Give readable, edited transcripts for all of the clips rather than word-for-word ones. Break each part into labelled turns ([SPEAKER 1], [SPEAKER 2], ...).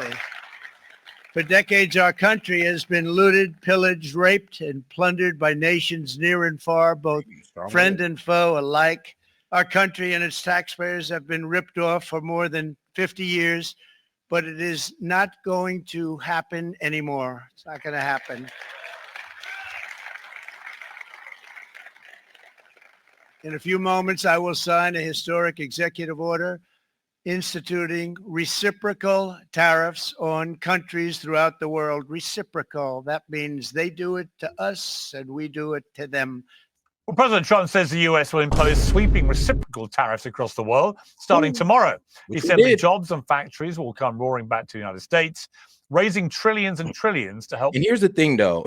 [SPEAKER 1] Exactly. For decades, our country has been looted, pillaged, raped, and plundered by nations near and far, both friend and foe alike. Our country and its taxpayers have been ripped off for more than 50 years, but it is not going to happen anymore. It's not going to happen. In a few moments, I will sign a historic executive order instituting reciprocal tariffs on countries throughout the world. Reciprocal. That means they do it to us and we do it to them.
[SPEAKER 2] Well, President Trump says the US will impose sweeping reciprocal tariffs across the world starting tomorrow. He said that jobs and factories will come roaring back to the United States, raising trillions and trillions to help.
[SPEAKER 3] And here's the thing, though.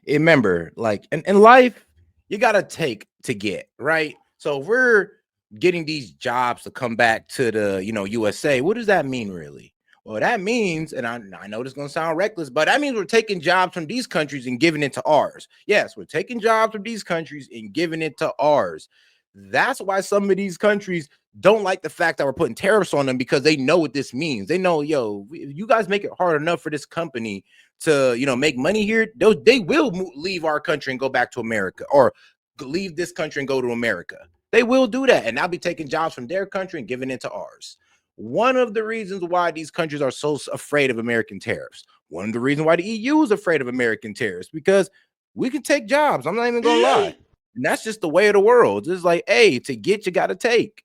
[SPEAKER 3] Remember, like in life, you got to take to get, right? So if we're getting these jobs to come back to the, USA, what does that mean, really? Well, that means, and I know this is going to sound reckless, but that means we're taking jobs from these countries and giving it to ours. Yes, we're taking jobs from these countries and giving it to ours. That's why some of these countries don't like the fact that we're putting tariffs on them, because they know what this means. They know, you guys make it hard enough for this company to, make money here. They will leave our country and go back to America, or leave this country and go to America. They will do that, and I'll be taking jobs from their country and giving it to ours. One of the reasons why these countries are so afraid of American tariffs, one of the reasons why the EU is afraid of American tariffs, because we can take jobs. I'm not even gonna lie. And that's just the way of the world. It's like, hey, to get, you got to take.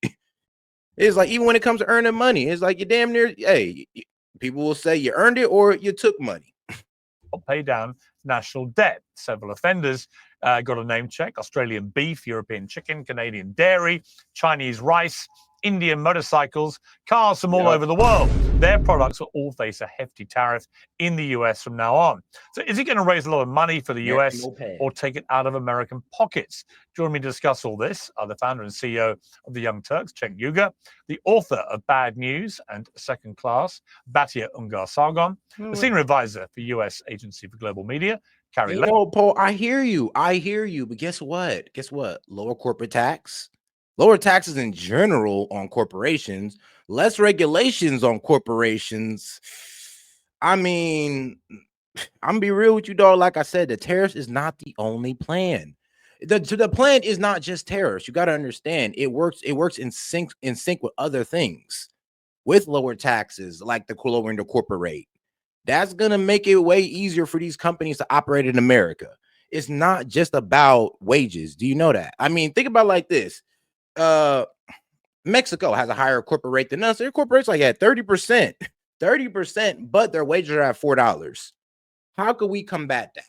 [SPEAKER 3] It's like, even when it comes to earning money, it's like you damn near, hey, people will say you earned it or you took money.
[SPEAKER 2] Pay down national debt. Several offenders got a name check: Australian beef, European chicken, Canadian dairy, Chinese rice, Indian motorcycles, cars from all over the world. Their products will all face a hefty tariff in the US from now on. So is it going to raise a lot of money for the US or take it out of American pockets? Joining me to discuss all this are the founder and CEO of the Young Turks, Cenk Uygur, the author of Bad News and Second Class, Batia Ungar Sargon, the senior advisor for US Agency for Global Media, Carrie Lake.
[SPEAKER 3] Paul, I hear you. But guess what? Lower corporate tax. Lower taxes in general on corporations, less regulations on corporations. I mean, I'm gonna be real with you, dog. Like I said, the tariffs is not the only plan. The plan is not just tariffs. You got to understand, it works in sync with other things, with lower taxes, like the lowering the corporate rate. That's gonna make it way easier for these companies to operate in America. It's not just about wages. Do you know that? I mean, think about it like this. Mexico has a higher corporate rate than us. Their corporate rate's like at 30%, but their wages are at $4. How could we combat that?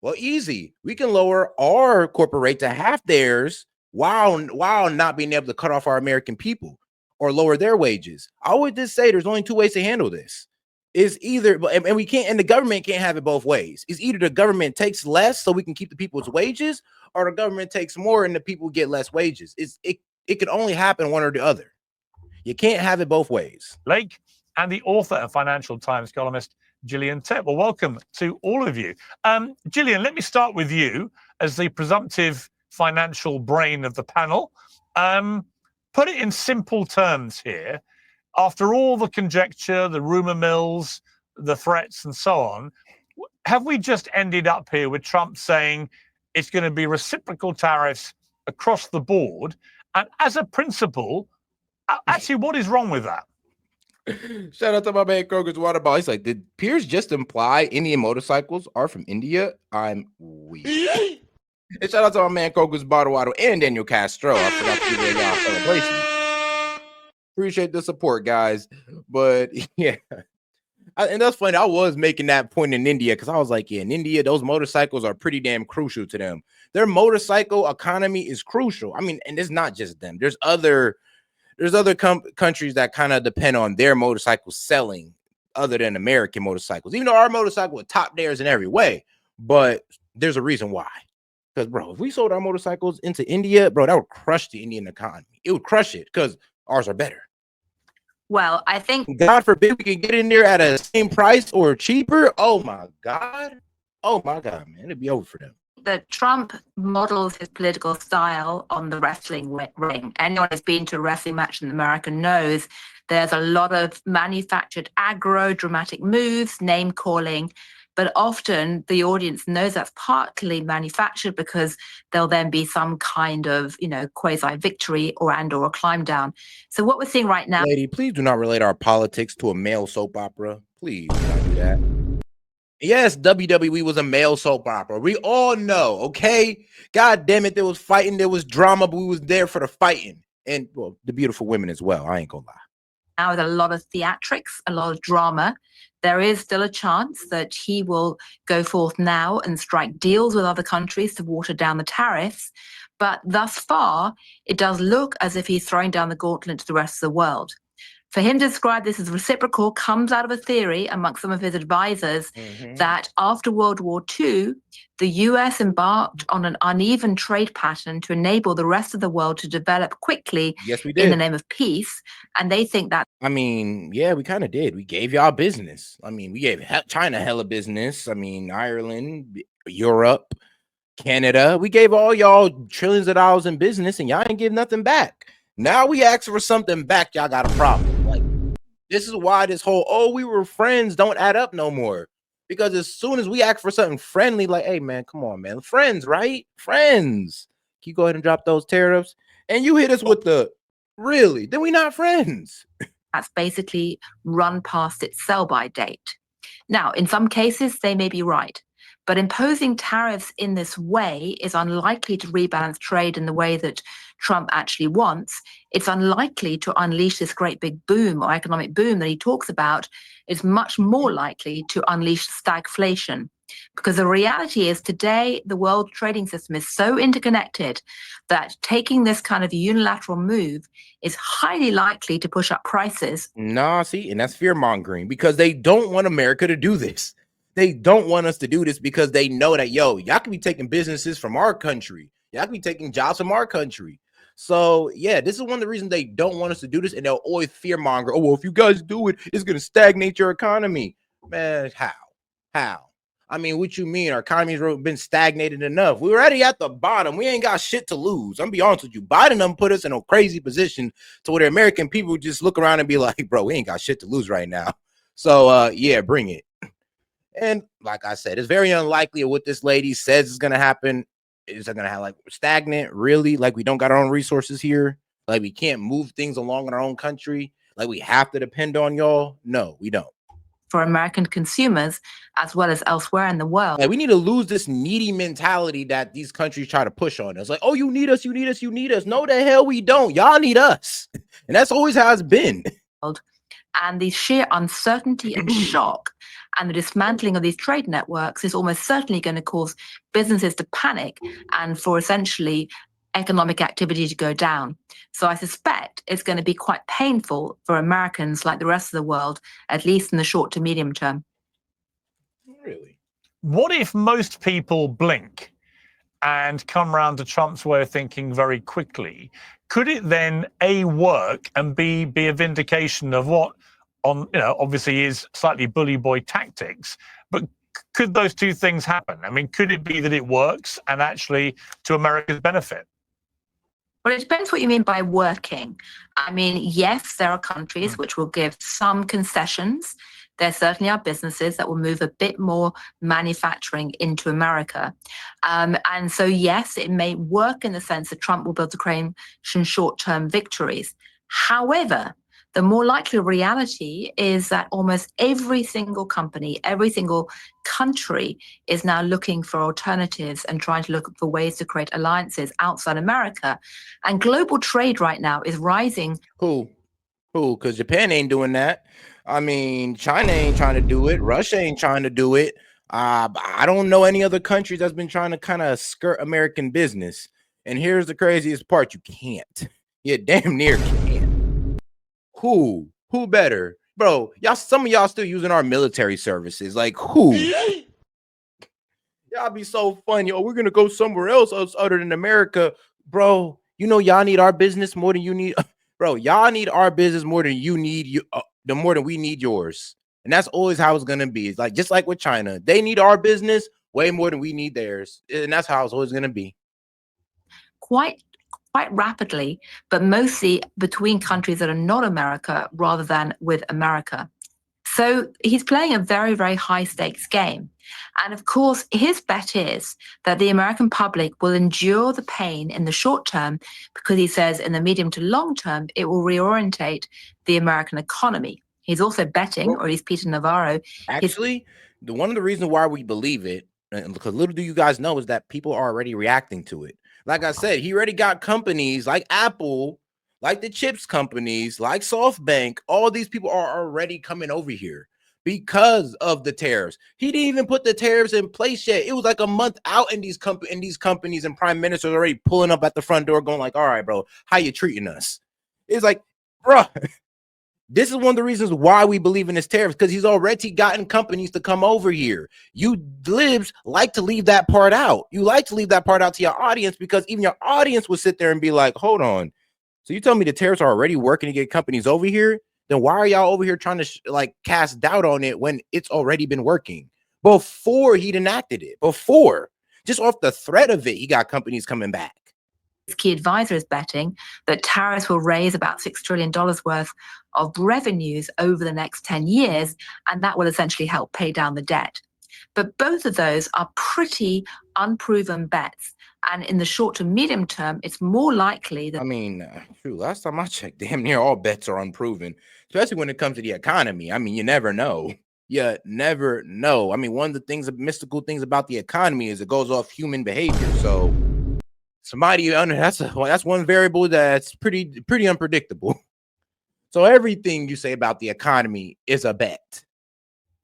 [SPEAKER 3] Well, easy. We can lower our corporate rate to half theirs while not being able to cut off our American people or lower their wages. I would just say there's only two ways to handle this. Is either, and we can't, and the government can't have it both ways. It's either the government takes less so we can keep the people's wages, or the government takes more and the people get less wages. It can only happen one or the other. You can't have it both ways.
[SPEAKER 2] Lake and the author and Financial Times columnist Gillian Tett. Well, welcome to all of you. Gillian, let me start with you as the presumptive financial brain of the panel. Put it in simple terms here. After all the conjecture, the rumor mills, the threats and so on, have we just ended up here with Trump saying it's going to be reciprocal tariffs across the board? And as a principle, actually, what is wrong with that?
[SPEAKER 3] Shout out to my man Kroger's water bottle. He's like, did Piers just imply Indian motorcycles are from India? I'm weak. And shout out to my man Kroger's bottle water and Daniel Castro. I forgot to give y'all celebration. Appreciate the support, guys. But yeah. And that's funny. I was making that point in India because I was like, yeah, in India, those motorcycles are pretty damn crucial to them. Their motorcycle economy is crucial. I mean, and it's not just them. There's other countries that kind of depend on their motorcycles selling other than American motorcycles, even though our motorcycle would top theirs in every way. But there's a reason why. Because, bro, if we sold our motorcycles into India, bro, that would crush the Indian economy. It would crush it because ours are better.
[SPEAKER 4] Well, I think,
[SPEAKER 3] God forbid, we can get in there at a same price or cheaper. Oh my God, man, it'd be over for them.
[SPEAKER 4] that Trump models his political style on the wrestling ring. Anyone who's been to a wrestling match in America knows There's a lot of manufactured aggro, dramatic moves, name calling, but often the audience knows that's partly manufactured because there'll then be some kind of, quasi victory or a climb down. So what we're seeing right now.
[SPEAKER 3] Lady, please do not relate our politics to a male soap opera. Please do not do that. Yes, WWE was a male soap opera. We all know, okay? God damn it, there was fighting, there was drama, but we was there for the fighting. And, well, the beautiful women as well. I ain't gonna lie.
[SPEAKER 4] Now with a lot of theatrics, a lot of drama, there is still a chance that he will go forth now and strike deals with other countries to water down the tariffs. But thus far, it does look as if he's throwing down the gauntlet to the rest of the world. For him to describe this as reciprocal comes out of a theory amongst some of his advisors that after World War II, the US embarked on an uneven trade pattern to enable the rest of the world to develop quickly in the name of peace. And they think that.
[SPEAKER 3] I mean, yeah, we kind of did. We gave y'all business. I mean, we gave China hella business. I mean, Ireland, Europe, Canada. We gave all y'all trillions of dollars in business and y'all ain't give nothing back. Now we ask for something back, y'all got a problem. Like, this is why this whole, oh, we were friends don't add up no more. Because as soon as we ask for something friendly, like, hey, man, come on, man. Friends, right? Friends. Can you go ahead and drop those tariffs? And you hit us with the, really? Then we not friends.
[SPEAKER 4] That's basically run past its sell-by date. Now, in some cases, they may be right. But imposing tariffs in this way is unlikely to rebalance trade in the way that Trump actually wants. It's unlikely to unleash this great big boom or economic boom that he talks about. It's much more likely to unleash stagflation. Because the reality is today, the world trading system is so interconnected that taking this kind of unilateral move is highly likely to push up prices.
[SPEAKER 3] Nah, see, and that's fear mongering because they don't want America to do this. They don't want us to do this because they know that, yo, y'all can be taking businesses from our country. Y'all can be taking jobs from our country. So, yeah, this is one of the reasons they don't want us to do this. And they'll always fear monger. Oh, well, if you guys do it, it's going to stagnate your economy. Man, how? How? I mean, what you mean? Our economy's been stagnated enough. We're already at the bottom. We ain't got shit to lose. I'm gonna be honest with you. Biden done put us in a crazy position to where the American people just look around and be like, bro, we ain't got shit to lose right now. So, yeah, bring it. And like I said, it's very unlikely what this lady says is going to happen. Is it going to have like stagnant? Really? Like we don't got our own resources here? Like we can't move things along in our own country? Like we have to depend on y'all? No, we don't.
[SPEAKER 4] For American consumers, as well as elsewhere in the world.
[SPEAKER 3] Like we need to lose this needy mentality that these countries try to push on us. Like, oh, you need us, you need us, you need us. No, the hell we don't. Y'all need us. And that's always how it's been.
[SPEAKER 4] And the sheer uncertainty and shock and the dismantling of these trade networks is almost certainly going to cause businesses to panic and for essentially economic activity to go down. So I suspect it's going to be quite painful for Americans like the rest of the world, at least in the short to medium term.
[SPEAKER 3] Really?
[SPEAKER 2] What if most people blink and come around to Trump's way of thinking very quickly? Could it then A, work, and B, be a vindication of what obviously is slightly bully boy tactics? But could those two things happen? I mean, could it be that it works and actually to America's benefit?
[SPEAKER 4] Well, it depends what you mean by working. I mean, yes, there are countries which will give some concessions. There certainly are businesses that will move a bit more manufacturing into America. And so, yes, it may work in the sense that Trump will be able to claim some short-term victories. However, the more likely reality is that almost every single company, every single country is now looking for alternatives and trying to look for ways to create alliances outside America. And global trade right now is rising.
[SPEAKER 3] Who? Because Japan ain't doing that. I mean, China ain't trying to do it. Russia ain't trying to do it. I don't know any other countries that's been trying to kind of skirt American business. And here's the craziest part. You can't. You damn near can't. Who better? Bro, y'all, some of y'all still using our military services. Like, who? Y'all be so funny. Oh, we're going to go somewhere else other than America. Bro, you know y'all need our business more than you need. Bro, y'all need our business more than you need the more than we need yours. And that's always how it's gonna be. It's like just like with China, they need our business way more than we need theirs, and that's how it's always gonna be.
[SPEAKER 4] Quite quite rapidly, but mostly between countries that are not America rather than with America. So he's playing a very, very high stakes game. And of course, his bet is that the American public will endure the pain in the short term because he says in the medium to long term, it will reorientate the American economy. He's also betting, or at least Peter Navarro.
[SPEAKER 3] Actually, one of the reasons why we believe it, and because little do you guys know, is that people are already reacting to it. Like I said, he already got companies like Apple, like the chips companies, like SoftBank. All these people are already coming over here because of the tariffs. He didn't even put the tariffs in place yet. It was like a month out, and these companies and prime ministers already pulling up at the front door, going like, "All right, bro, how you treating us?" It's like, bro. This is one of the reasons why we believe in this tariffs, because he's already gotten companies to come over here. You libs like to leave that part out. You like to leave that part out to your audience, because even your audience will sit there and be like, hold on. So you tell me the tariffs are already working to get companies over here? Then why are y'all over here trying to like cast doubt on it when it's already been working? Before he'd enacted it, before, just off the threat of it, he got companies coming back.
[SPEAKER 4] His key advisor is betting that tariffs will raise about $6 trillion worth of revenues over the next 10 years, and that will essentially help pay down the debt. But both of those are pretty unproven bets. And in the short to medium term, it's more likely that...
[SPEAKER 3] I mean, true. Last time I checked, damn near all bets are unproven, especially when it comes to the economy. I mean, you never know. You never know. I mean, one of the things, mystical things about the economy is it goes off human behavior. So that's one variable that's pretty unpredictable. So everything you say about the economy is a bet.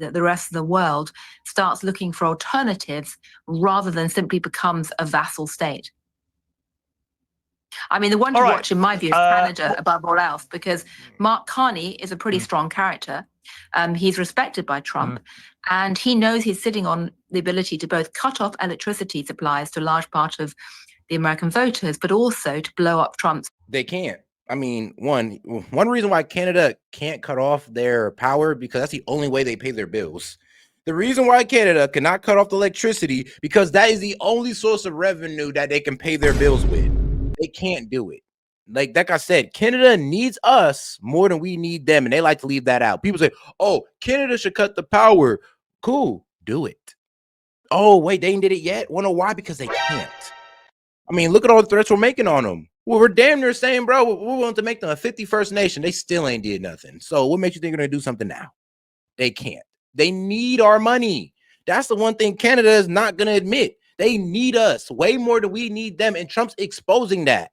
[SPEAKER 4] That the rest of the world starts looking for alternatives rather than simply becomes a vassal state. I mean, the one to watch, in my view, is Canada above all else, because Mark Carney is a pretty strong character. He's respected by Trump, and he knows he's sitting on the ability to both cut off electricity supplies to a large part of the American voters, but also to blow up Trump's.
[SPEAKER 3] They can't. I mean, one reason why Canada can't cut off their power, because that's the only way they pay their bills. The reason why Canada cannot cut off the electricity, because that is the only source of revenue that they can pay their bills with. They can't do it. Like I said, Canada needs us more than we need them, and they like to leave that out. People say, oh, Canada should cut the power. Cool, do it. Oh, wait, they ain't did it yet? Wanna know why? Because they can't. I mean, look at all the threats we're making on them. Well, we're damn near saying, bro, we're willing to make them a 51st nation. They still ain't did nothing. So what makes you think they're going to do something now? They can't. They need our money. That's the one thing Canada is not going to admit. They need us way more than we need them. And Trump's exposing that.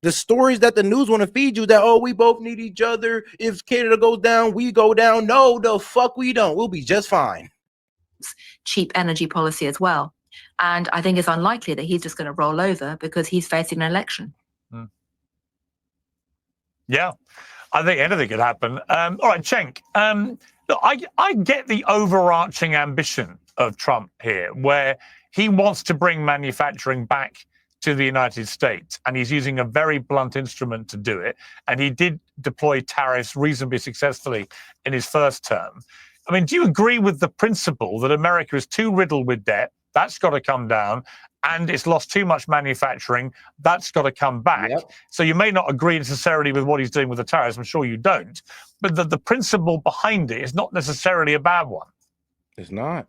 [SPEAKER 3] The stories that the news want to feed you that, oh, we both need each other. If Canada goes down, we go down. No, the fuck we don't. We'll be just fine.
[SPEAKER 4] Cheap energy policy as well. And I think it's unlikely that he's just going to roll over because he's facing an election.
[SPEAKER 2] Yeah, I think anything could happen. All right, Cenk, look, I get the overarching ambition of Trump here, where he wants to bring manufacturing back to the United States, and he's using a very blunt instrument to do it. And he did deploy tariffs reasonably successfully in his first term. I mean, do you agree with the principle that America is too riddled with debt? That's got to come down. And it's lost too much manufacturing. That's got to come back. Yep. So you may not agree necessarily with what he's doing with the tariffs. I'm sure you don't. But the principle behind it is not necessarily a bad one.
[SPEAKER 3] It's not.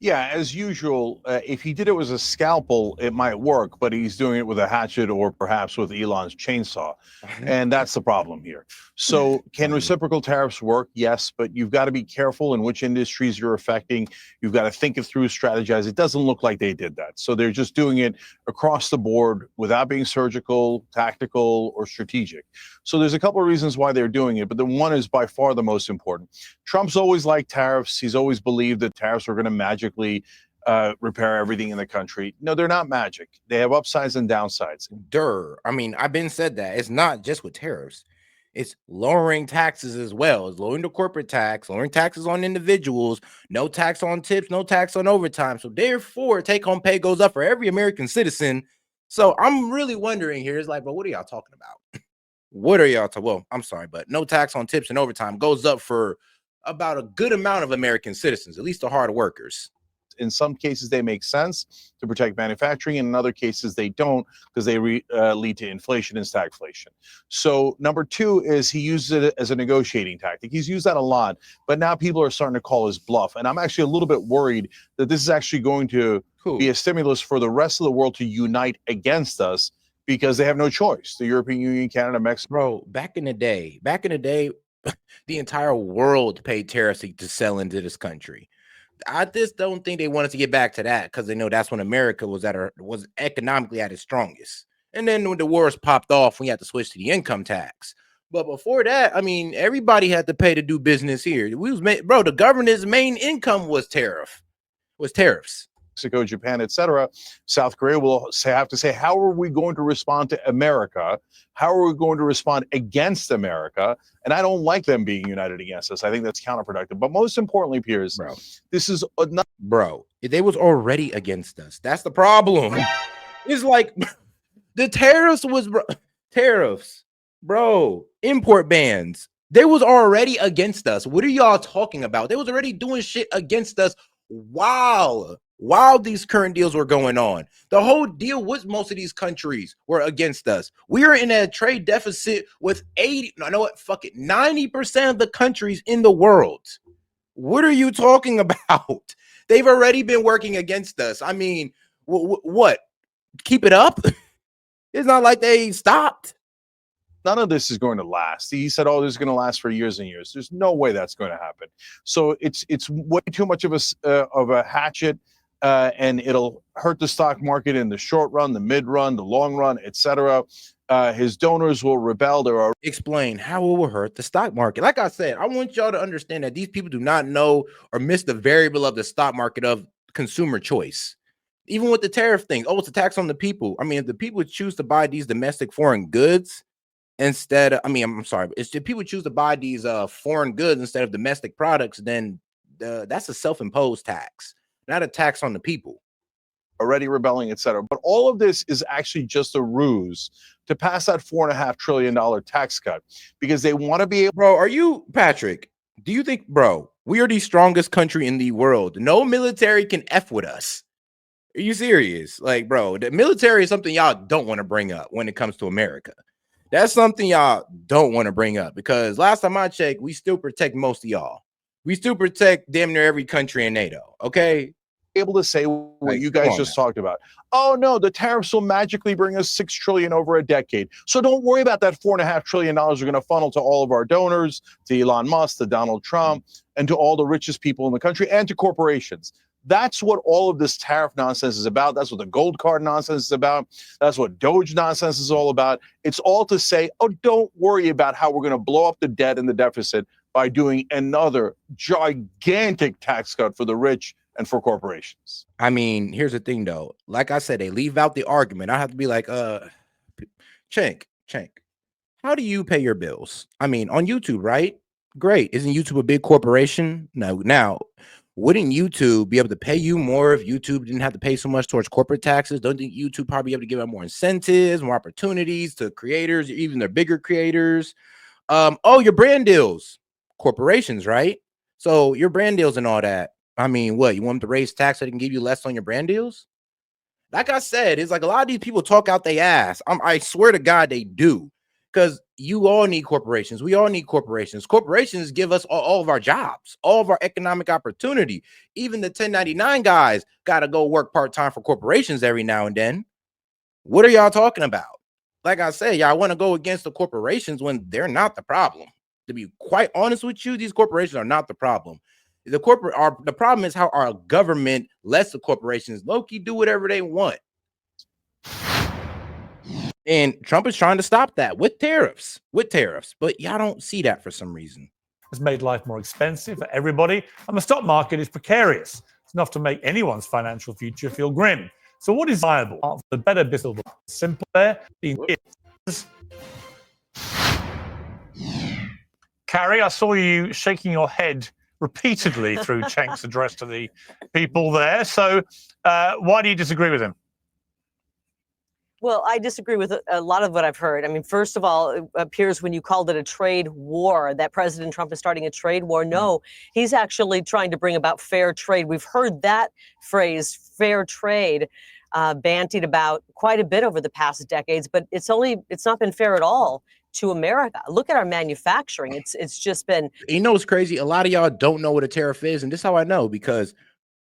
[SPEAKER 5] Yeah, as usual, if he did it with a scalpel, it might work, but he's doing it with a hatchet or perhaps with Elon's chainsaw. And that's the problem here. So can reciprocal tariffs work? Yes, but you've got to be careful in which industries you're affecting. You've got to think it through, strategize. It doesn't look like they did that. So they're just doing it across the board without being surgical, tactical, or strategic. So there's a couple of reasons why they're doing it, but the one is by far the most important. Trump's always liked tariffs. He's always believed that tariffs were going to magically repair everything in the country. No, they're not magic. They have upsides and downsides.
[SPEAKER 3] I mean, I've been said that. It's not just with tariffs. It's lowering taxes as well. It's lowering the corporate tax, lowering taxes on individuals, no tax on tips, no tax on overtime. So therefore, take-home pay goes up for every American citizen. So I'm really wondering here, it's like, but what are y'all talking about? What are y'all talking? Well, I'm sorry, but no tax on tips and overtime goes up for about a good amount of American citizens, at least the hard workers.
[SPEAKER 5] In some cases, they make sense to protect manufacturing. In other cases, they don't, because they lead to inflation and stagflation. So number two is he uses it as a negotiating tactic. He's used that a lot, but now people are starting to call his bluff. And I'm actually a little bit worried that this is actually going to be a stimulus for the rest of the world to unite against us, because they have no choice. The European Union, Canada, Mexico.
[SPEAKER 3] Bro, back in the day, the entire world paid tariffs to sell into this country. I just don't think they wanted to get back to that, because they know that's when America was economically at its strongest. And then when the wars popped off, we had to switch to the income tax. But before that, I mean, everybody had to pay to do business here. The government's main income was tariffs.
[SPEAKER 5] Mexico, Japan, etc. South Korea will have to say, how are we going to respond to America? How are we going to respond against America? And I don't like them being united against us. I think that's counterproductive. But most importantly, Piers, this is
[SPEAKER 3] they was already against us. That's the problem. It's like the tariffs, import bans. They was already against us. What are y'all talking about? They was already doing shit against us while these current deals were going on. The whole deal with most of these countries were against us. We are in a trade deficit with 90% of the countries in the world. What are you talking about? They've already been working against us. I mean, what? Keep it up? It's not like they stopped.
[SPEAKER 5] None of this is going to last. He said, "Oh, this is going to last for years and years." There's no way that's going to happen. So it's way too much of a hatchet, and it'll hurt the stock market in the short run, the mid run, the long run, etc. His donors will rebel.
[SPEAKER 3] Explain how it will hurt the stock market. Like I said, I want y'all to understand that these people do not know or miss the variable of the stock market of consumer choice. Even with the tariff thing, it's a tax on the people. I mean, if the people choose to buy these domestic foreign goods instead of, if people choose to buy these foreign goods instead of domestic products, then that's a self-imposed tax, not a tax on the people.
[SPEAKER 5] Already rebelling, etc. But all of this is actually just a ruse to pass that $4.5 trillion tax cut, because they want to be able.
[SPEAKER 3] Bro, are you, Patrick? Do you think, we are the strongest country in the world? No military can F with us. Are you serious? Like, bro, the military is something y'all don't want to bring up when it comes to America. That's something y'all don't want to bring up, because last time I checked, we still protect most of y'all. We still protect damn near every country in NATO. Okay.
[SPEAKER 5] Able to say what you guys just talked about. Oh no, the tariffs will magically bring us $6 trillion over a decade. So don't worry about that $4.5 trillion we're going to funnel to all of our donors, to Elon Musk, to Donald Trump, and to all the richest people in the country, and to corporations. That's what all of this tariff nonsense is about. That's what the gold card nonsense is about. That's what Doge nonsense is all about. It's all to say, oh, don't worry about how we're going to blow up the debt and the deficit by doing another gigantic tax cut for the rich and for corporations.
[SPEAKER 3] I mean, here's the thing, though. Like I said, they leave out the argument. I have to be like, Cenk, how do you pay your bills? I mean, on YouTube, right? Great. Isn't YouTube a big corporation? No. Now, wouldn't YouTube be able to pay you more if YouTube didn't have to pay so much towards corporate taxes? Don't you think YouTube probably be able to give out more incentives, more opportunities to creators, even their bigger creators? Your brand deals, corporations, right? So your brand deals and all that. I mean, what, you want them to raise tax so they can give you less on your brand deals? Like I said, it's like a lot of these people talk out their ass. I swear to God they do, because you all need corporations. We all need corporations. Corporations give us all of our jobs, all of our economic opportunity. Even the 1099 guys got to go work part-time for corporations every now and then. What are y'all talking about? Like I said, y'all want to go against the corporations when they're not the problem. To be quite honest with you, these corporations are not the problem. The problem is how our government lets the corporations low-key do whatever they want. And Trump is trying to stop that with tariffs. But y'all don't see that for some reason.
[SPEAKER 2] It's made life more expensive for everybody, and the stock market is precarious. It's enough to make anyone's financial future feel grim. So what is viable? The better business, simple there. Carrie, I saw you shaking your head repeatedly through Cenk's address to the people there. So why do you disagree with him?
[SPEAKER 6] Well, I disagree with a lot of what I've heard. I mean, first of all, it appears when you called it a trade war, that President Trump is starting a trade war. No, he's actually trying to bring about fair trade. We've heard that phrase, fair trade, bantied about quite a bit over the past decades, but it's not been fair at all to America. Look at our manufacturing. It's just been.
[SPEAKER 3] You know what's crazy? A lot of y'all don't know what a tariff is, and this is how I know, because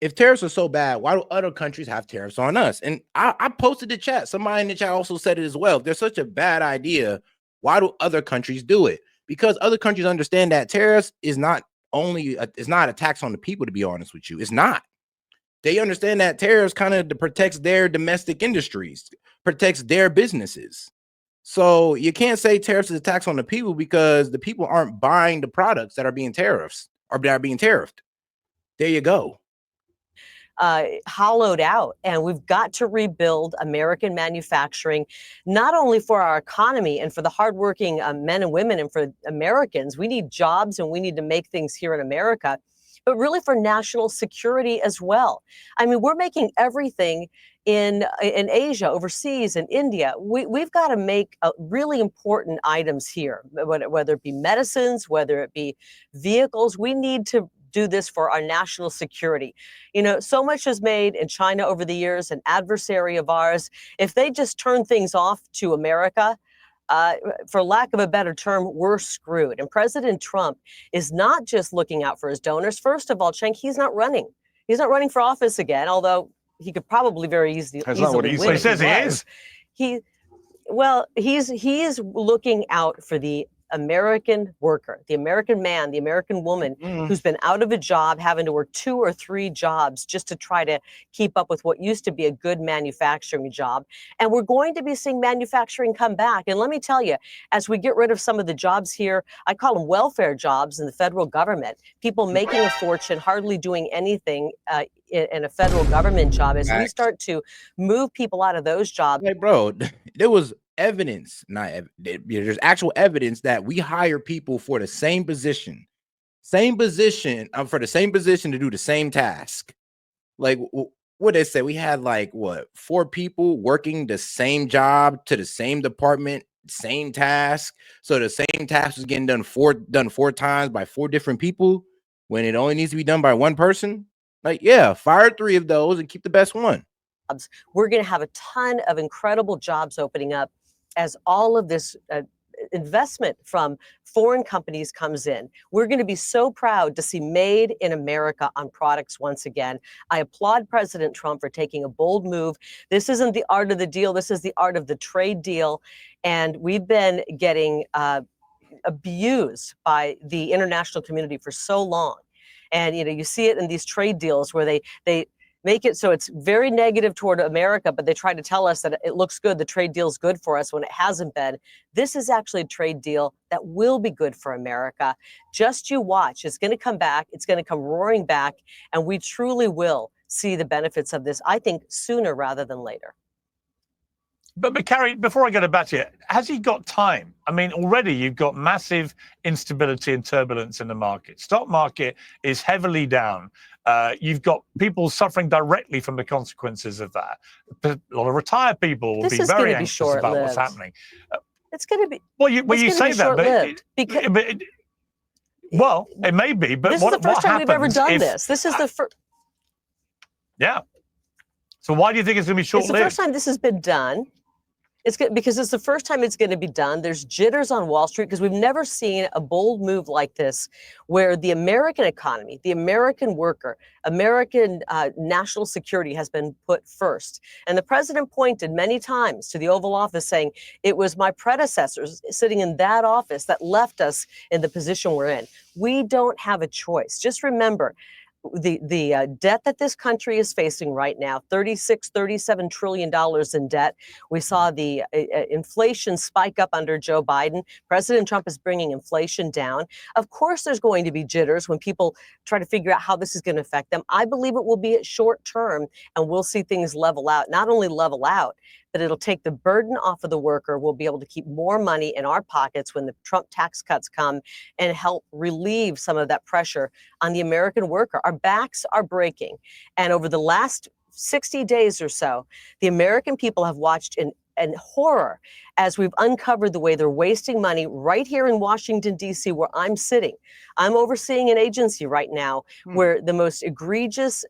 [SPEAKER 3] if tariffs are so bad, why do other countries have tariffs on us? And I posted the chat. Somebody in the chat also said it as well. If there's such a bad idea, why do other countries do it? Because other countries understand that tariffs is not it's not a tax on the people, to be honest with you. It's not. They understand that tariffs kind of protects their domestic industries, protects their businesses. So you can't say tariffs is a tax on the people, because the people aren't buying the products that are being tariffed. There you go.
[SPEAKER 6] Hollowed out, and we've got to rebuild American manufacturing, not only for our economy and for the hardworking men and women and for Americans. We need jobs and we need to make things here in America, but really for national security as well. I mean, we're making everything in Asia, overseas, in India. We've got to make really important items here, whether it be medicines, whether it be vehicles. We need to do this for our national security. You know, so much is made in China over the years, an adversary of ours. If they just turn things off to America, for lack of a better term, we're screwed. And President Trump is not just looking out for his donors. First of all, Cenk, he's not running. He's not running for office again, although he could probably very easily win.
[SPEAKER 2] He says he is.
[SPEAKER 6] He is looking out for the American worker, the American man, the American woman who's been out of a job, having to work 2 or 3 jobs just to try to keep up with what used to be a good manufacturing job. And we're going to be seeing manufacturing come back. And let me tell you, as we get rid of some of the jobs here, I call them welfare jobs in the federal government, people making a fortune, hardly doing anything in a federal government job, as we start to move people out of those jobs.
[SPEAKER 3] Hey, bro, there was evidence, there's actual evidence that we hire people for the same position to do the same task. Like, what they say, we had like 4 people working the same job to the same department, same task. So the same task was getting done 4 times by 4 different people when it only needs to be done by 1 person. Like, yeah, fire 3 of those and keep the best one.
[SPEAKER 6] We're going to have a ton of incredible jobs opening up as all of this investment from foreign companies comes in. We're going to be so proud to see made in America on products once again. I applaud President Trump for taking a bold move. This isn't the art of the deal. This is the art of the trade deal. And we've been getting abused by the international community for so long. And, you know, you see it in these trade deals where they make it so it's very negative toward America, but they try to tell us that it looks good, the trade deal's good for us when it hasn't been. This is actually a trade deal that will be good for America. Just you watch. It's going to come back. It's going to come roaring back, and we truly will see the benefits of this, I think, sooner rather than later.
[SPEAKER 2] But Carrie, before I get back to you, has he got time? I mean, already you've got massive instability and turbulence in the market. Stock market is heavily down. You've got people suffering directly from the consequences of that. A lot of retired people will be very anxious about what's happening.
[SPEAKER 6] It's going to be.
[SPEAKER 2] Well, you say that, but well, it may be. But
[SPEAKER 6] this is the first time we've ever done this. This is the first.
[SPEAKER 2] Yeah. So why do you think it's going to be short-lived?
[SPEAKER 6] It's the first time this has been done. It's good because it's the first time it's going to be done. There's jitters on Wall Street because we've never seen a bold move like this where the American economy, the American worker, American national security has been put first. And the president pointed many times to the Oval Office saying, it was my predecessors sitting in that office that left us in the position we're in. We don't have a choice. Just remember, the debt that this country is facing right now, $37 trillion in debt. We saw the inflation spike up under Joe Biden. President Trump is bringing inflation down. Of course, there's going to be jitters when people try to figure out how this is going to affect them. I believe it will be at short term, and we'll see things level out. Not only level out, but it'll take the burden off of the worker. We'll be able to keep more money in our pockets when the Trump tax cuts come and help relieve some of that pressure on the American worker. Our backs are breaking. And over the last 60 days or so, the American people have watched and horror as we've uncovered the way they're wasting money right here in Washington, D.C., where I'm sitting. I'm overseeing an agency right now where the most egregious,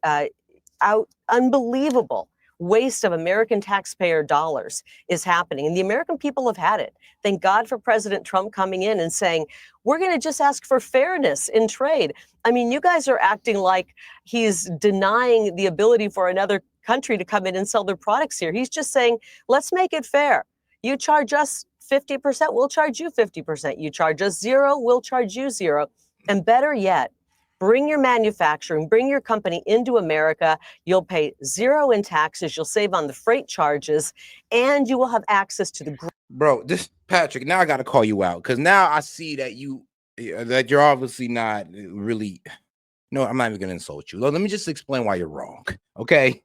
[SPEAKER 6] unbelievable waste of American taxpayer dollars is happening. And the American people have had it. Thank God for President Trump coming in and saying, we're going to just ask for fairness in trade. I mean, you guys are acting like he's denying the ability for another country to come in and sell their products here. He's just saying, let's make it fair. You charge us 50%, we'll charge you 50%. You charge us 0, we'll charge you 0. And better yet, bring your manufacturing, bring your company into America. You'll pay 0 in taxes. You'll save on the freight charges, and you will have access to the.
[SPEAKER 3] Bro, this Patrick. Now I got to call you out because now I see that you're obviously not really. No, I'm not even gonna insult you. Let me just explain why you're wrong. Okay.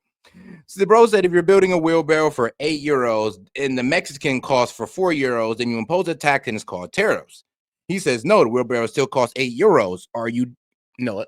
[SPEAKER 3] So the bro said if you're building a wheelbarrow for €8 and the Mexican costs for €4, then you impose a tax and it's called tariffs. He says no, the wheelbarrow still costs €8. Are you? No, let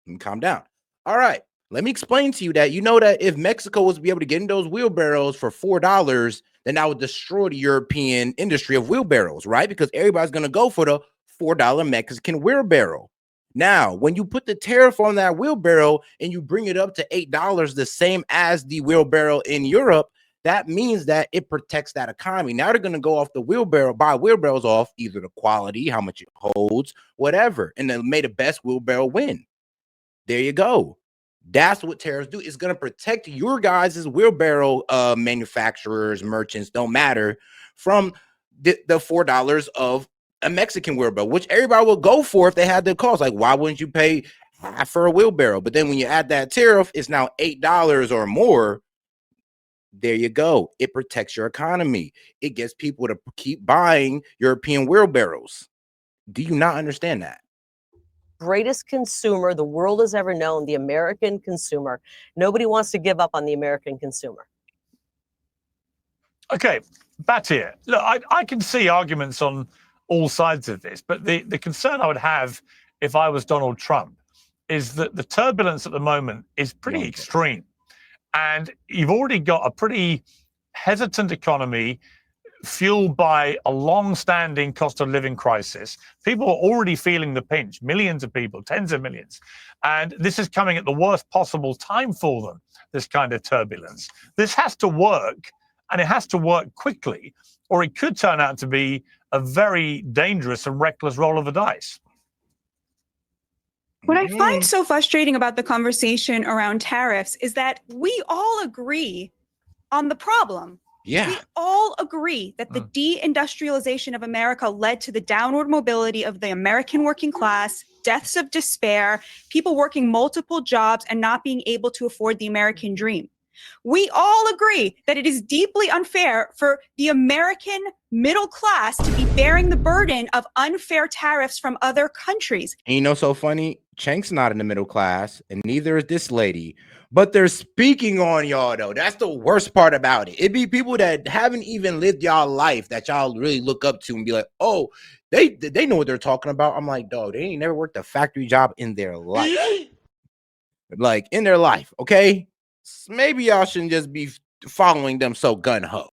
[SPEAKER 3] me calm down. All right, let me explain to you that that if Mexico was to be able to get in those wheelbarrows for $4, then that would destroy the European industry of wheelbarrows, right? Because everybody's going to go for the $4 Mexican wheelbarrow. Now, when you put the tariff on that wheelbarrow and you bring it up to $8, the same as the wheelbarrow in Europe, that means that it protects that economy. Now they're going to go off the wheelbarrow, buy wheelbarrows off either the quality, how much it holds, whatever, and then may the best wheelbarrow win. There you go. That's what tariffs do. It's going to protect your guys' wheelbarrow manufacturers, merchants, don't matter, from the $4 of a Mexican wheelbarrow, which everybody will go for if they had the cost. Like, why wouldn't you pay half for a wheelbarrow? But then when you add that tariff, it's now $8 or more. There you go. It protects your economy. It gets people to keep buying European wheelbarrows. Do you not understand that?
[SPEAKER 6] Greatest consumer the world has ever known, the American consumer. Nobody wants to give up on the American consumer.
[SPEAKER 2] Okay, Batir, look, I can see arguments on all sides of this, but the concern I would have if I was Donald Trump is that the turbulence at the moment is pretty extreme. And you've already got a pretty hesitant economy fueled by a long-standing cost of living crisis. People are already feeling the pinch, millions of people, tens of millions. And this is coming at the worst possible time for them, this kind of turbulence. This has to work, and it has to work quickly, or it could turn out to be a very dangerous and reckless roll of the dice.
[SPEAKER 7] What I find so frustrating about the conversation around tariffs is that we all agree on the problem.
[SPEAKER 3] Yeah.
[SPEAKER 7] We all agree that the deindustrialization of America led to the downward mobility of the American working class, deaths of despair, people working multiple jobs and not being able to afford the American dream. We all agree that it is deeply unfair for the American middle class to be bearing the burden of unfair tariffs from other countries.
[SPEAKER 3] And so funny, Chank's not in the middle class, and neither is this lady. But they're speaking on y'all, though. That's the worst part about it. It'd be people that haven't even lived y'all life that y'all really look up to and be like, oh, they know what they're talking about. I'm like, dog, they ain't never worked a factory job in their life. Like, in their life, okay? Maybe y'all shouldn't just be following them so gun-ho.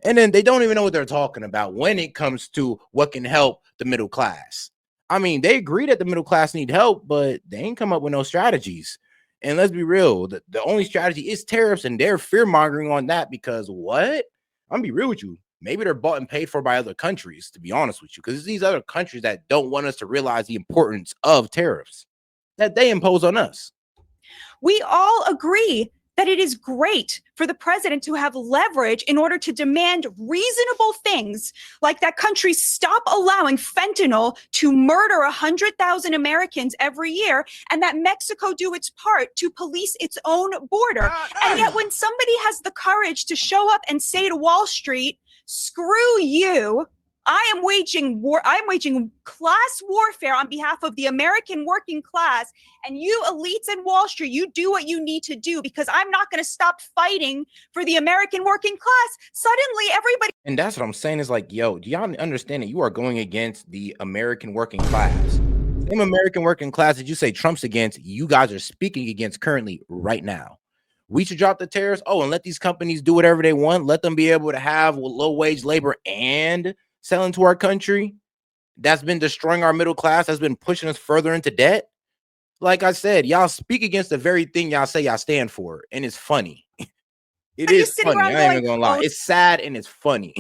[SPEAKER 3] And then they don't even know what they're talking about when it comes to what can help the middle class. I mean, they agree that the middle class need help, but they ain't come up with no strategies. And let's be real, the only strategy is tariffs, and they're fear-mongering on that because what? I'm gonna be real with you. Maybe they're bought and paid for by other countries, to be honest with you, because it's these other countries that don't want us to realize the importance of tariffs that they impose on us.
[SPEAKER 7] We all agree that it is great for the president to have leverage in order to demand reasonable things like that countries stop allowing fentanyl to murder 100,000 Americans every year and that Mexico do its part to police its own border. And yet when somebody has the courage to show up and say to Wall Street, screw you, I am waging war. I'm waging class warfare on behalf of the American working class. And you elites in Wall Street, you do what you need to do because I'm not going to stop fighting for the American working class. Suddenly, everybody.
[SPEAKER 3] And that's what I'm saying is like, yo, do y'all understand that you are going against the American working class? Same American working class that you say Trump's against, you guys are speaking against currently right now. We should drop the tariffs. Oh, and let these companies do whatever they want. Let them be able to have low wage labor and sell into our country. That's been destroying our middle class. That's been pushing us further into debt. Like I said, y'all speak against the very thing y'all say y'all stand for, and it's funny. It is funny. I ain't even gonna lie. It's sad and it's funny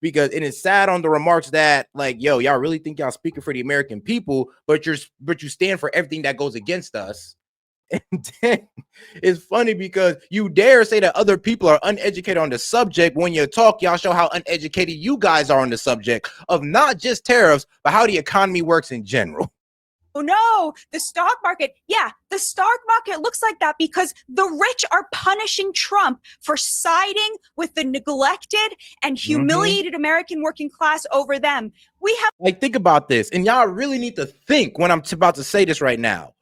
[SPEAKER 3] because it is sad on the remarks that, like, yo, y'all really think y'all speaking for the American people, but you stand for everything that goes against us. And then it's funny because you dare say that other people are uneducated on the subject. When you talk, y'all show how uneducated you guys are on the subject of not just tariffs, but how the economy works in general.
[SPEAKER 7] Oh no, the stock market. Yeah, the stock market looks like that because the rich are punishing Trump for siding with the neglected and humiliated American working class over them. We have,
[SPEAKER 3] like, think about this, and y'all really need to think when I'm about to say this right now.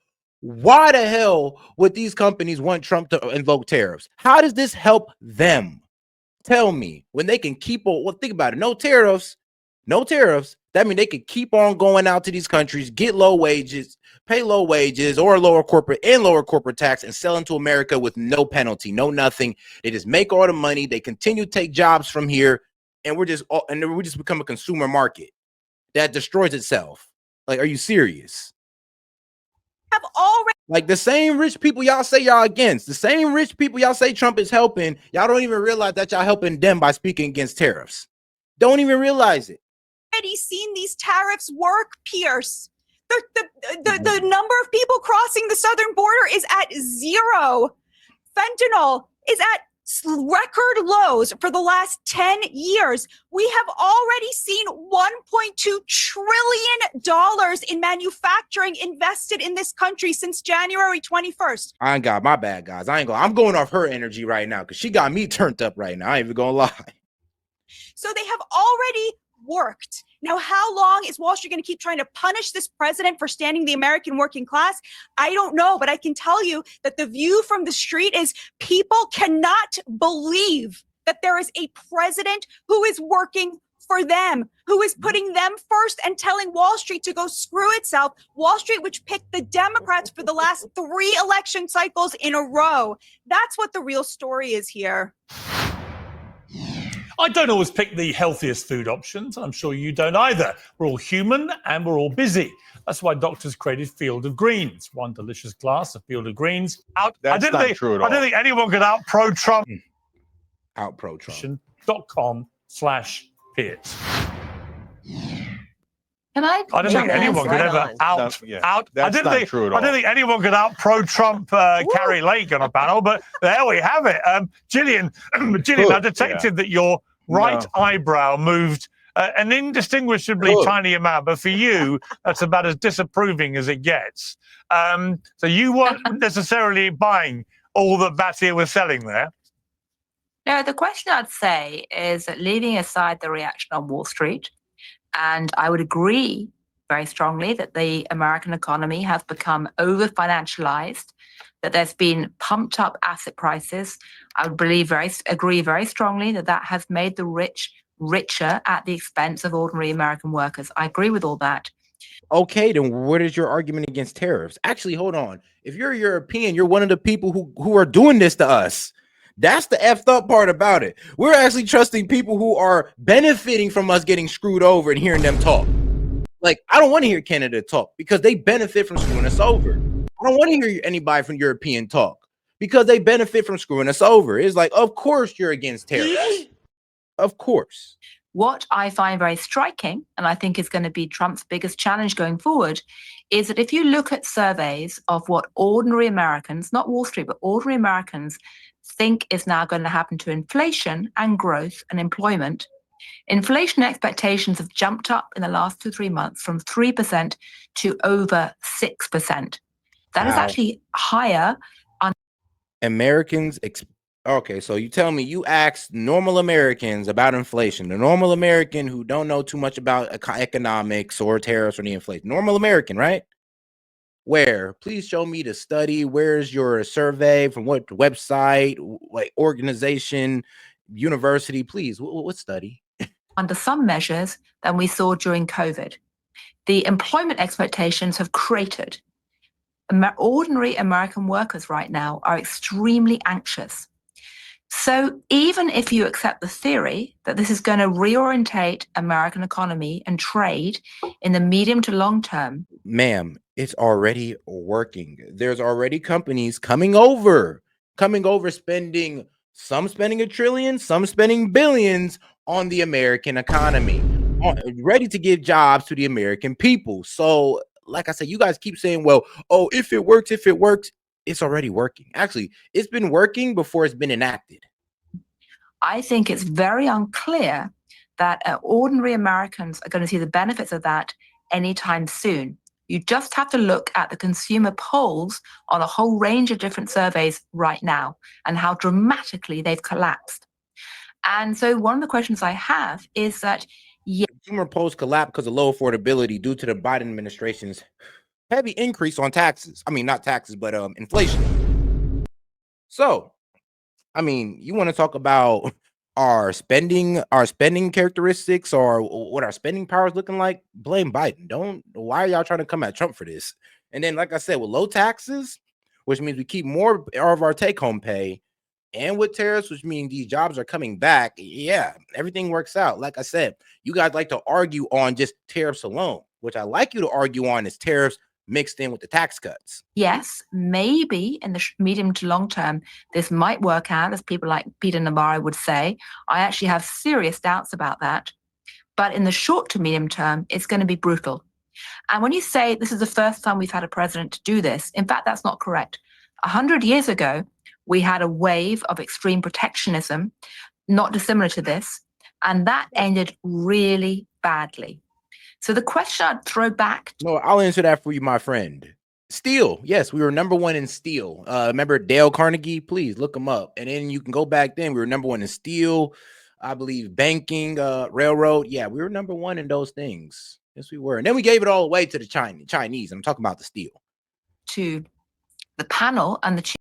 [SPEAKER 3] Why the hell would these companies want Trump to invoke tariffs? How does this help them? Tell me, when they can keep on, well, think about it. No tariffs. That means they could keep on going out to these countries, get low wages, pay low wages or lower corporate tax, and sell into America with no penalty, no nothing. They just make all the money. They continue to take jobs from here, and we just become a consumer market that destroys itself. Like, are you serious?
[SPEAKER 7] have already.
[SPEAKER 3] Like, the same rich people y'all say y'all against, the same rich people y'all say Trump is helping, y'all don't even realize that y'all helping them by speaking against tariffs. Don't even realize it.
[SPEAKER 7] Already seen these tariffs work, Pierce. The number of people crossing the southern border is at 0. Fentanyl is at record lows for the last 10 years. We have already seen $1.2 trillion in manufacturing invested in this country since January 21st.
[SPEAKER 3] I ain't got my bad, guys. I'm going off her energy right now because she got me turned up right now. I ain't even gonna lie.
[SPEAKER 7] So they have already worked. Now, how long is Wall Street going to keep trying to punish this president for standing the American working class? I don't know, but I can tell you that the view from the street is people cannot believe that there is a president who is working for them, who is putting them first and telling Wall Street to go screw itself. Wall Street, which picked the Democrats for the last 3 election cycles in a row. That's what the real story is here.
[SPEAKER 2] I don't always pick the healthiest food options. I'm sure you don't either. We're all human and we're all busy. That's why doctors created Field of Greens. One delicious glass of Field of Greens.
[SPEAKER 5] That's not true at all.
[SPEAKER 2] I don't think anyone could out pro Trump.
[SPEAKER 3] Out pro Trump.
[SPEAKER 2] .com/Piers.
[SPEAKER 4] Can I
[SPEAKER 2] don't think anyone could ever out.
[SPEAKER 5] That's not true at all.
[SPEAKER 2] I don't think anyone could out pro Trump Carrie Lake on a panel, but there we have it. Gillian, I detected that your right eyebrow moved an indistinguishably tiny amount, but for you, that's about as disapproving as it gets. So you weren't necessarily buying all that Batia was selling there.
[SPEAKER 4] No, the question I'd say is that leaving aside the reaction on Wall Street, and I would agree very strongly that the American economy has become over-financialized, that there's been pumped up asset prices. I would agree very strongly that that has made the rich richer at the expense of ordinary American workers. I agree with all that.
[SPEAKER 3] Okay, then what is your argument against tariffs? Actually, hold on. If you're European, you're one of the people who are doing this to us. That's the effed up part about it. We're actually trusting people who are benefiting from us getting screwed over and hearing them talk. Like, I don't want to hear Canada talk because they benefit from screwing us over. I don't want to hear anybody from European talk because they benefit from screwing us over. It's like, of course you're against tariffs. Of course.
[SPEAKER 4] What I find very striking, and I think is going to be Trump's biggest challenge going forward, is that if you look at surveys of what ordinary Americans, not Wall Street, but ordinary Americans think is now going to happen to inflation and growth and employment, inflation expectations have jumped up in the last 2-3 months from 3% to over 6%. That is actually higher on
[SPEAKER 3] Americans. Okay, so you tell me you asked normal Americans about inflation, the normal American who don't know too much about economics or tariffs or the inflation. Normal American, right? Where? Please show me the study. Where's your survey? From what website, like organization, university? Please, what study?
[SPEAKER 4] under some measures than we saw during COVID. The employment expectations have cratered. ordinary American workers right now are extremely anxious. So even if you accept the theory that this is going to reorientate American economy and trade in the medium to long term,
[SPEAKER 3] ma'am, it's already working. There's already companies coming over, spending spending $1 trillion, some spending billions on the American economy, ready to give jobs to the American people. So, like I said, you guys keep saying, well, oh, if it works, it's already working. Actually, it's been working before it's been enacted.
[SPEAKER 4] I think it's very unclear that ordinary Americans are going to see the benefits of that anytime soon. You just have to look at the consumer polls on a whole range of different surveys right now and how dramatically they've collapsed. And so one of the questions I have is that,
[SPEAKER 3] consumer polls collapsed because of low affordability due to the Biden administration's heavy increase on taxes. I mean, not taxes, but inflation. So, I mean, you want to talk about our spending characteristics or what our spending power is looking like? Blame Biden. Why are y'all trying to come at Trump for this? And then, like I said, with low taxes, which means we keep more of our take-home pay, and with tariffs, which means these jobs are coming back, yeah, everything works out. Like I said, you guys like to argue on just tariffs alone, which I like you to argue on is tariffs mixed in with the tax cuts.
[SPEAKER 4] yes, maybe in the medium to long term, this might work out, as people like Peter Navarro would say. I actually have serious doubts about that. But in the short to medium term, it's going to be brutal. And when you say this is the first time we've had a president to do this, in fact, that's not correct. 100 years ago, we had a wave of extreme protectionism, not dissimilar to this, and that ended really badly. So the question I'd throw back.
[SPEAKER 3] No, I'll answer that for you, my friend. Steel. Yes, we were #1 in steel. Remember Dale Carnegie? Please look him up. And then you can go back then. We were #1 in steel. I believe banking, railroad. Yeah, we were #1 in those things. Yes, we were. And then we gave it all away to the Chinese. I'm talking about the steel.
[SPEAKER 4] To the panel and the